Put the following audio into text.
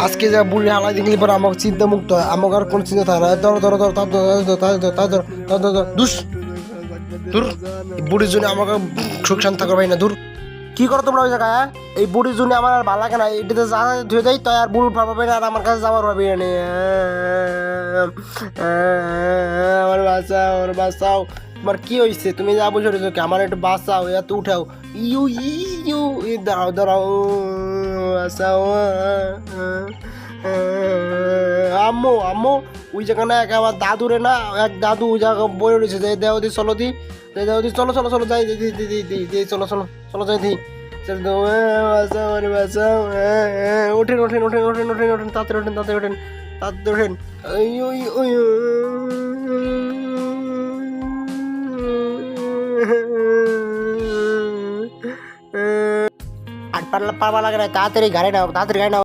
আজকে যা বুড়ি হালাই দেখলি পরে আমাকে চিন্তা মুক্ত হয়, আমাকে আর কোনো চিন্তা থাকে না। ধরো ধরো ধরো দুস দূর। বুড়ির জন্য আমাকে সুখ শান্ত করবাই না, দূর। কি করো তোমরা ওই জায়গায়, হ্যাঁ? এই বুড়ির জন্য আমার আর ভালো লাগে না, এটাতে যা ধুয়ে দেয় তাই আর বুড়ি উঠা পাবে না, আর আমার কাছে যাওয়ার পাবে না। আমার বাঁচাও, আমার বাঁচাও। তোমার কি হয়েছে? তুমি যা বুঝে কি আমার একটু বাঁচাও, এত উঠাও। ইউ ইউ দাঁড়াও দাঁড়াও, বাঁচাও। আম্মু আম্মু, ওই জায়গা না এক আমার দাদুরে না, এক দাদু ওই জায়গা বয়ে রয়েছে, যে দেও দি চলো দি, দেও দি চলো চলো চলো যাই দি দি দি দি দি চলো চলো চলো যাই দি। বাঁচাও আরে বাঁচাও, ওঠেন ওঠেন ওঠেন ওঠেন ওঠেন ওঠেন, তাড়াতাড়ি ওঠেন তাড়াতাড়ি ওঠেন তাড়াতাড়ি ওঠেন। ওই ওই ওই আর পারলা পারবা লাগে না, তাড়াতাড়ি গাড়ি নাও, তাড়াতাড়ি গাড়ি নাও।